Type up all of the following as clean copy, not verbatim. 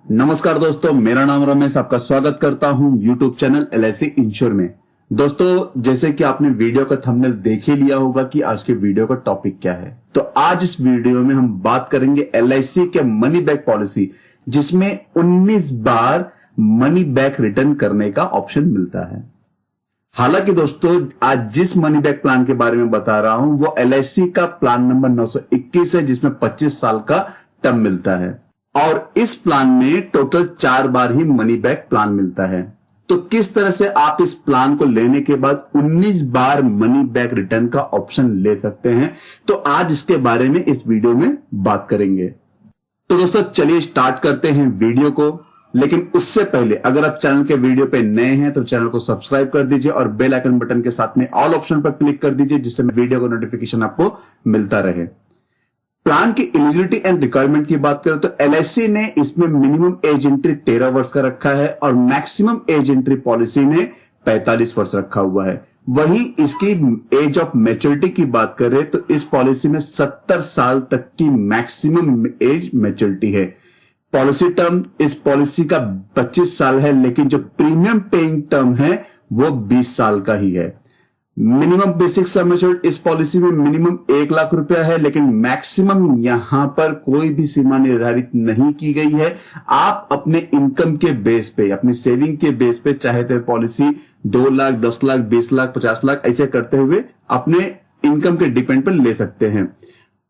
नमस्कार दोस्तों, मेरा नाम रमेश, आपका स्वागत करता हूं यूट्यूब चैनल LIC इंश्योर में। दोस्तों, जैसे कि आपने वीडियो का थंबनेल देख ही लिया होगा कि आज के वीडियो का टॉपिक क्या है। तो आज इस वीडियो में हम बात करेंगे LIC के मनी बैक पॉलिसी, जिसमें 19 बार मनी बैक रिटर्न करने का ऑप्शन मिलता है। हालांकि दोस्तों, आज जिस मनी बैक प्लान के बारे में बता रहा हूं वो LIC का प्लान नंबर 921 है, जिसमें 25 साल का टर्म मिलता है और इस प्लान में टोटल 4 बार ही मनी बैक प्लान मिलता है। तो किस तरह से आप इस प्लान को लेने के बाद 19 बार मनी बैक रिटर्न का ऑप्शन ले सकते हैं, तो आज इसके बारे में इस वीडियो में बात करेंगे। तो दोस्तों, चलिए स्टार्ट करते हैं वीडियो को। लेकिन उससे पहले अगर आप चैनल के वीडियो पे नए हैं तो चैनल को सब्सक्राइब कर दीजिए और बेल आइकन बटन के साथ में ऑल ऑप्शन पर क्लिक कर दीजिए, जिससे वीडियो का नोटिफिकेशन आपको मिलता रहे। प्लान की एलिजिबिलिटी एंड रिक्वायरमेंट की बात करें तो LIC ने इसमें मिनिमम एज एंट्री 13 वर्ष का रखा है और मैक्सिमम एज एंट्री पॉलिसी ने 45 वर्ष रखा हुआ है। वही इसकी एज ऑफ मैच्योरिटी की बात करें तो इस पॉलिसी में 70 साल तक की मैक्सिमम एज मैच्योरिटी है। पॉलिसी टर्म इस पॉलिसी का 25 साल है, लेकिन जो प्रीमियम पेइंग टर्म है वो 20 साल का ही है। मिनिमम बेसिक सम एश्योर्ड इस पॉलिसी में मिनिमम 1 लाख रुपया है, लेकिन मैक्सिमम यहां पर कोई भी सीमा निर्धारित नहीं की गई है। आप अपने इनकम के बेस पे, अपनी सेविंग के बेस पे चाहे तो पॉलिसी 2 लाख, 10 लाख, 20 लाख, 50 लाख ऐसे करते हुए अपने इनकम के डिपेंड पर ले सकते हैं।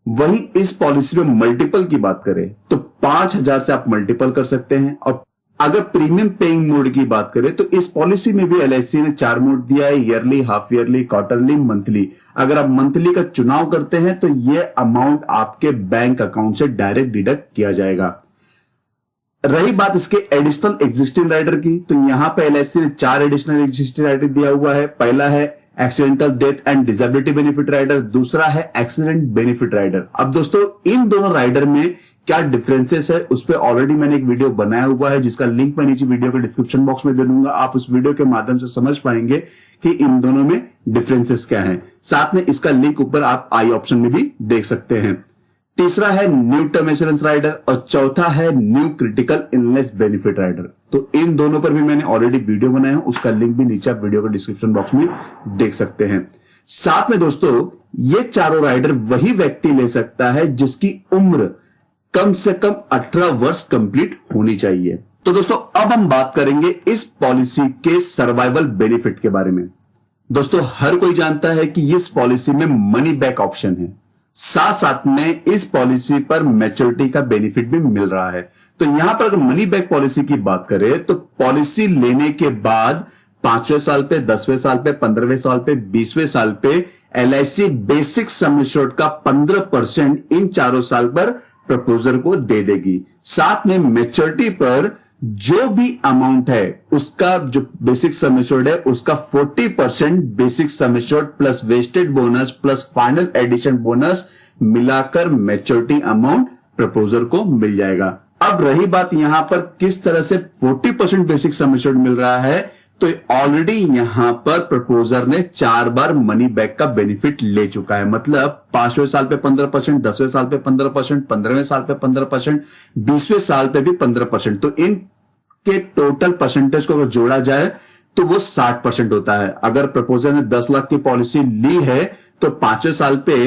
वही इस पॉलिसी में मल्टीपल की बात करें तो 5,000 से आप मल्टीपल कर सकते हैं। और अगर प्रीमियम पेइंग मोड की बात करें तो इस पॉलिसी में भी LIC ने 4 मोड दिया है: yearly, half yearly, quarterly, monthly. अगर आप मंथली का चुनाव करते हैं तो यह अमाउंट आपके बैंक अकाउंट से डायरेक्ट डिडक्ट किया जाएगा। रही बात इसके एडिशनल एग्जिस्टिंग राइडर की, तो यहां पे LIC ने 4 एडिशनल एग्जिस्टिंग राइडर दिया हुआ है। पहला है accidental death and disability benefit rider, दूसरा है एक्सीडेंट बेनिफिट राइडर। अब दोस्तों, इन दोनों राइडर में क्या डिफरेंसेस है उस पर ऑलरेडी मैंने एक वीडियो बनाया हुआ है, जिसका लिंक मैं नीचे वीडियो के डिस्क्रिप्शन बॉक्स में दे दूंगा। आप उस वीडियो के माध्यम से समझ पाएंगे कि इन दोनों में डिफरेंसेस क्या हैं। साथ में इसका लिंक ऊपर आप आई ऑप्शन में भी देख सकते हैं। तीसरा है न्यू टर्म इंश्योरेंस राइडर और चौथा है new critical illness benefit rider. तो इन दोनों पर भी मैंने ऑलरेडी वीडियो बनाया है, उसका लिंक भी नीचे आप वीडियो के डिस्क्रिप्शन बॉक्स में देख सकते हैं। साथ में दोस्तों, ये चारों राइडर वही व्यक्ति ले सकता है जिसकी उम्र कम से कम 18 वर्ष कंप्लीट होनी चाहिए। तो दोस्तों, अब हम बात करेंगे इस पॉलिसी के सर्वाइवल बेनिफिट के बारे में। दोस्तों, हर कोई जानता है कि इस पॉलिसी में मनी बैक ऑप्शन है, साथ साथ में इस पॉलिसी पर मैच्योरिटी का बेनिफिट भी मिल रहा है। तो यहां पर अगर मनी बैक पॉलिसी की बात करें तो पॉलिसी लेने के बाद 5वें साल पे, 10वें साल पे, 15वें साल पे, 20वें साल पे LIC बेसिक सम एश्योर्ड का 15% इन चारों साल पर प्रपोजर को दे देगी। साथ में मैच्योरिटी पर जो भी अमाउंट है उसका, जो बेसिक सम एश्योर्ड है उसका 40% basic sum assured plus vested bonus plus final addition bonus मिलाकर मैच्योरिटी अमाउंट प्रपोजर को मिल जाएगा। अब रही बात यहां पर किस तरह से 40% बेसिक सम एश्योर्ड मिल रहा है, तो ऑलरेडी यहां पर प्रपोजर ने 4 बार मनी बैक का बेनिफिट ले चुका है। मतलब 5वें साल पे 15%, 10वें साल पे 15%, 15वें साल पे 15%, 20वें साल पे भी 15%। तो इनके टोटल परसेंटेज को अगर जोड़ा जाए तो वो 60% होता है। अगर प्रपोजर ने 10 लाख की पॉलिसी ली है तो 5वें साल पे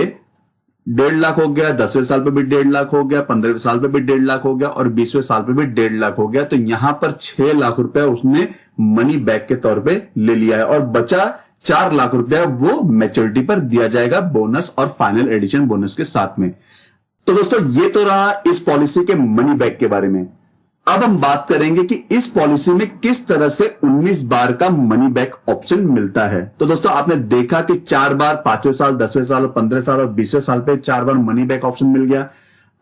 1.5 लाख हो गया, 10वें साल पे भी 1.5 लाख हो गया, 15वें साल पे भी 1.5 लाख हो गया और 20वें साल पे भी 1.5 लाख हो गया। तो यहां पर 6 लाख रुपया उसने मनी बैक के तौर पे ले लिया है और बचा 4 लाख रुपया वो मैच्योरिटी पर दिया जाएगा बोनस और फाइनल एडिशन बोनस के साथ में। तो दोस्तों, ये तो रहा इस पॉलिसी के मनी बैक के बारे में। अब हम बात करेंगे कि इस पॉलिसी में किस तरह से 19 बार का मनी बैक ऑप्शन मिलता है। तो दोस्तों, आपने देखा कि 4 बार 5वें साल, 10वें साल और 15वें साल और 20वें साल पे 4 बार मनी बैक ऑप्शन मिल गया।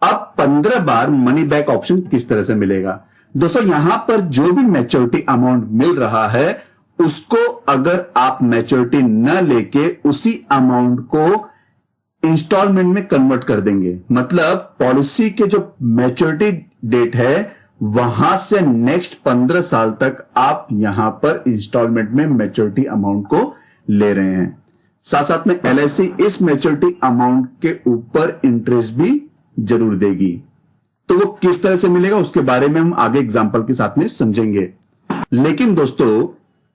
अब 15 बार मनी बैक ऑप्शन किस तरह से मिलेगा। दोस्तों, यहां पर जो भी मैच्योरिटी अमाउंट मिल रहा है उसको अगर आप मैच्योरिटी न लेके उसी अमाउंट को इंस्टॉलमेंट में कन्वर्ट कर देंगे, मतलब पॉलिसी के जो मैच्योरिटी डेट है वहां से नेक्स्ट 15 साल तक आप यहां पर इंस्टॉलमेंट में मैच्योरिटी अमाउंट को ले रहे हैं। साथ साथ में LIC इस मैच्योरिटी अमाउंट के ऊपर इंटरेस्ट भी जरूर देगी। तो वो किस तरह से मिलेगा उसके बारे में हम आगे एग्जांपल के साथ में समझेंगे। लेकिन दोस्तों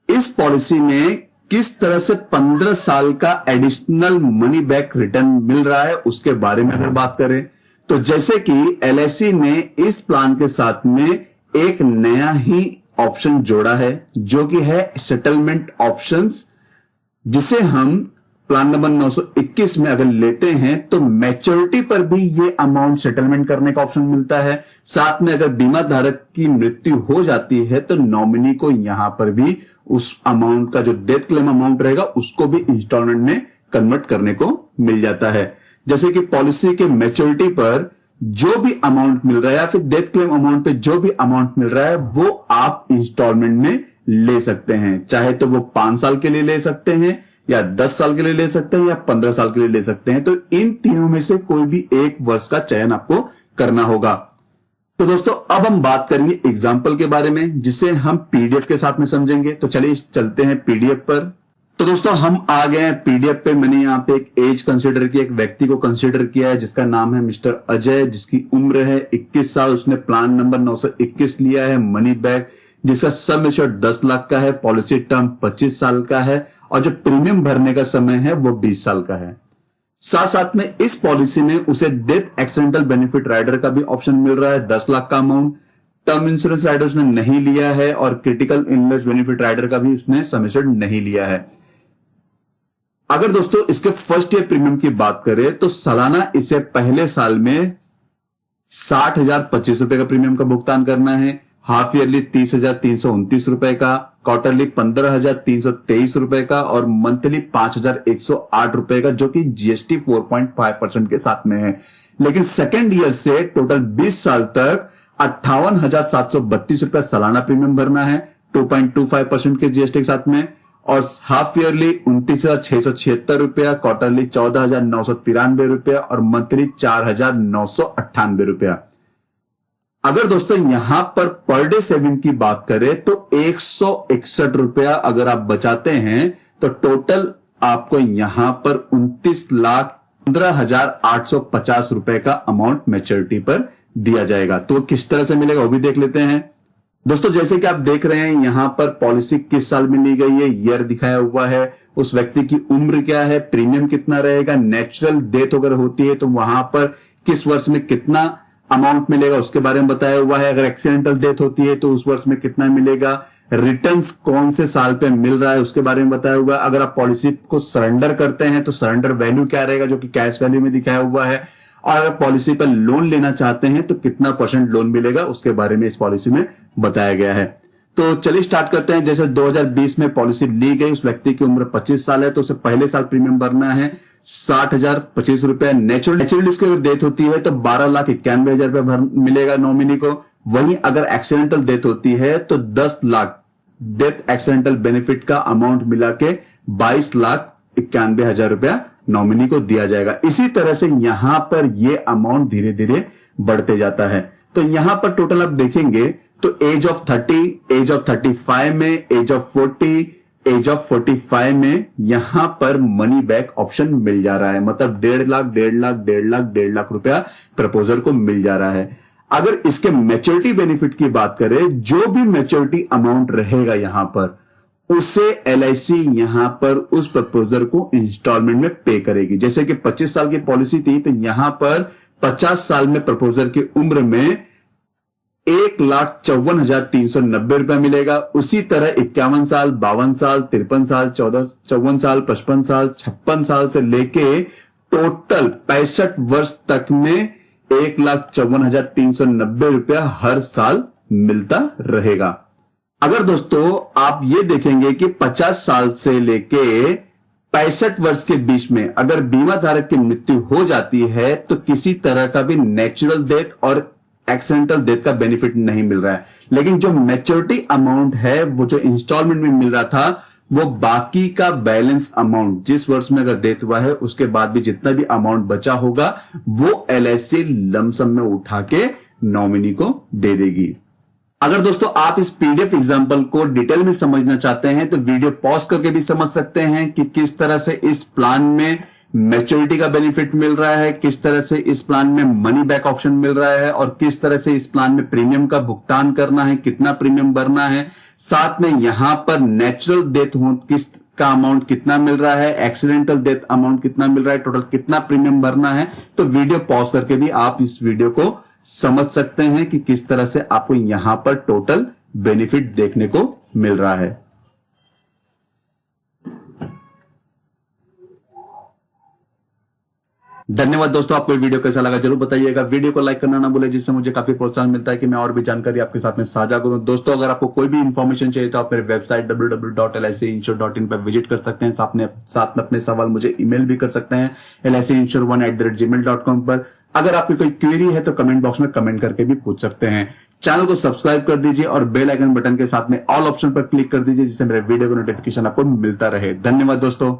इस पॉलिसी में किस तरह से 15 साल का एडिशनल मनी बैक रिटर्न मिल रहा है उसके बारे में अगर बात करें तो जैसे कि एलआईसी ने इस प्लान के साथ में एक नया ही ऑप्शन जोड़ा है जो कि है सेटलमेंट ऑप्शंस, जिसे हम प्लान नंबर 921 में अगर लेते हैं तो मैच्योरिटी पर भी ये अमाउंट सेटलमेंट करने का ऑप्शन मिलता है। साथ में अगर बीमा धारक की मृत्यु हो जाती है तो नॉमिनी को यहां पर भी उस अमाउंट का जो डेथ क्लेम अमाउंट रहेगा उसको भी इंस्टॉलमेंट में कन्वर्ट करने को मिल जाता है। जैसे कि पॉलिसी के मैच्योरिटी पर जो भी अमाउंट मिल रहा है या फिर डेथ क्लेम अमाउंट पे जो भी अमाउंट मिल रहा है वो आप इंस्टॉलमेंट में ले सकते हैं, चाहे तो वो 5 साल के लिए ले सकते हैं या 10 साल के लिए ले सकते हैं या 15 साल के लिए ले सकते हैं। तो इन तीनों में से कोई भी एक वर्ष का चयन आपको करना होगा। तो दोस्तों अब हम बात करेंगे एग्जाम्पल के बारे में जिसे हम पीडीएफ के साथ में समझेंगे। तो चलिए चलते हैं पीडीएफ पर। तो दोस्तों हम आ गए हैं पीडीएफ पे। मैंने यहाँ पे एक एज कंसीडर किया, एक व्यक्ति को कंसीडर किया है जिसका नाम है मिस्टर अजय, जिसकी उम्र है 21 साल। उसने प्लान नंबर 921 लिया है मनी बैक, जिसका सम एश्योर्ड 10 लाख का है, पॉलिसी टर्म 25 साल का है और जो प्रीमियम भरने का समय है वो 20 साल का है। साथ साथ में इस पॉलिसी में उसे डेथ एक्सीडेंटल बेनिफिट राइडर का भी ऑप्शन मिल रहा है 10 लाख का अमाउंट। टर्म इंश्योरेंस राइडर उसने नहीं लिया है और क्रिटिकल इलनेस बेनिफिट राइडर का भी उसने सम एश्योर्ड नहीं लिया है। अगर दोस्तों इसके फर्स्ट ईयर प्रीमियम की बात करें तो सालाना इसे पहले साल में 60,025 रुपए का प्रीमियम का भुगतान करना है, हाफ ईयरली 30,329 रुपए का, क्वार्टरली 15,323 रुपए का और मंथली 5,108 रुपए का, जो कि जीएसटी 4.5% के साथ में है। लेकिन सेकेंड ईयर से टोटल 20 साल तक 58,732 रुपए सालाना प्रीमियम भरना है 2.25% के जीएसटी के साथ में, और हाफ ईयरली 29,676 रुपया, क्वार्टरली 14,993 रुपया और मंथली 4,998 रुपया। अगर दोस्तों यहां पर डे सेविंग की बात करें तो 161 रुपया अगर आप बचाते हैं तो टोटल आपको यहां पर 29,15,850 रुपए का अमाउंट मैच्योरिटी पर दिया जाएगा। तो किस तरह से मिलेगा वो भी देख लेते हैं। दोस्तों जैसे कि आप देख रहे हैं यहां पर पॉलिसी किस साल में ली गई है, ईयर दिखाया हुआ है, उस व्यक्ति की उम्र क्या है, प्रीमियम कितना रहेगा, नेचुरल डेथ अगर होती है तो वहां पर किस वर्ष में कितना अमाउंट मिलेगा उसके बारे में बताया हुआ है, अगर एक्सीडेंटल डेथ होती है तो उस वर्ष में कितना मिलेगा, रिटर्न्स कौन से साल पे मिल रहा है उसके बारे में बताया हुआ है, अगर आप पॉलिसी को सरेंडर करते हैं तो सरेंडर वैल्यू क्या रहेगा जो कि कैश वैल्यू में दिखाया हुआ है, और अगर पॉलिसी पर लोन लेना चाहते हैं तो कितना % लोन मिलेगा उसके बारे में इस पॉलिसी में बताया गया है। तो चलिए स्टार्ट करते हैं। जैसे 2020 में पॉलिसी ली गई, उस व्यक्ति की उम्र 25 साल है तो उसे पहले साल प्रीमियम भरना है 60,025 रुपए। नेचुरल इसकी अगर डेथ होती है तो 12,91,000 रुपए मिलेगा नॉमिनी को। वहीं अगर एक्सीडेंटल डेथ होती है तो 10 लाख डेथ एक्सीडेंटल बेनिफिट का अमाउंट मिला के 22,91,000 रुपया नॉमिनी को दिया जाएगा। इसी तरह से यहां पर यह अमाउंट धीरे धीरे बढ़ते जाता है। तो यहां पर टोटल आप देखेंगे तो एज ऑफ 30, एज ऑफ 35 में, एज ऑफ 40, एज ऑफ 45 में यहां पर मनी बैक ऑप्शन मिल जा रहा है। मतलब 1.5 लाख, 1.5 लाख, 1.5 लाख, 1.5 लाख रुपया प्रपोजर को मिल जा रहा है। अगर इसके मैच्योरिटी बेनिफिट की बात करें, जो भी मैच्योरिटी अमाउंट रहेगा यहां पर उसे एलआईसी यहां पर उस प्रपोजर को इंस्टॉलमेंट में पे करेगी। जैसे कि 25 साल की पॉलिसी थी तो यहां पर 50 साल में प्रपोजर की उम्र में 1,54,390 रुपया मिलेगा। उसी तरह 51 साल, 52 साल, 53 साल, 54 साल, 55 साल, 56 साल से लेके टोटल 65 वर्ष तक में 1,54,390 रुपया हर साल मिलता रहेगा। अगर दोस्तों आप ये देखेंगे कि 50 साल से लेके 65 वर्ष के बीच में अगर बीमा धारक की मृत्यु हो जाती है तो किसी तरह का भी नेचुरल डेथ और एक्सीडेंटल डेथ का बेनिफिट नहीं मिल रहा है। लेकिन जो मैच्योरिटी अमाउंट है वो जो इंस्टॉलमेंट में मिल रहा था वो बाकी का बैलेंस अमाउंट जिस वर्ष में अगर डेथ हुआ है उसके बाद भी जितना भी अमाउंट बचा होगा वो एलआईसी लमसम में उठा के नॉमिनी को दे देगी। अगर दोस्तों आप इस पीडीएफ एग्जांपल को डिटेल में समझना चाहते हैं तो वीडियो पॉज करके भी समझ सकते हैं कि किस तरह से इस प्लान में मैच्योरिटी का बेनिफिट मिल रहा है, किस तरह से इस प्लान में मनी बैक ऑप्शन मिल रहा है और किस तरह से इस प्लान में प्रीमियम का भुगतान करना है, कितना प्रीमियम भरना है, साथ में यहां पर नेचुरल डेथ हो किस का अमाउंट कितना मिल रहा है, एक्सीडेंटल डेथ अमाउंट कितना मिल रहा है, टोटल कितना प्रीमियम भरना है। तो वीडियो पॉज करके भी आप इस वीडियो को समझ सकते हैं कि किस तरह से आपको यहां पर टोटल बेनिफिट देखने को मिल रहा है। धन्यवाद दोस्तों, आपको वीडियो कैसा लगा जरूर बताइएगा। वीडियो को लाइक करना ना भूले, जिससे मुझे काफी प्रोत्साहन मिलता है कि मैं और भी जानकारी आपके साथ में साझा करूं। दोस्तों, अगर आपको कोई भी इंफॉर्मेशन चाहिए तो आप मेरे वेबसाइट www.lincinsure.in पर विजिट कर सकते हैं। साथ में अपने सवाल मुझे ईमेल भी कर सकते हैं licinsure1@gmail.com पर। अगर आपकी कोई क्वेरी है तो कमेंट बॉक्स में कमेंट करके भी पूछ सकते हैं। चैनल को सब्सक्राइब कर दीजिए और बेल आइकन बटन के साथ में ऑल ऑप्शन पर क्लिक कर दीजिए, जिससे मेरे वीडियो का नोटिफिकेशन आपको मिलता रहे। धन्यवाद दोस्तों।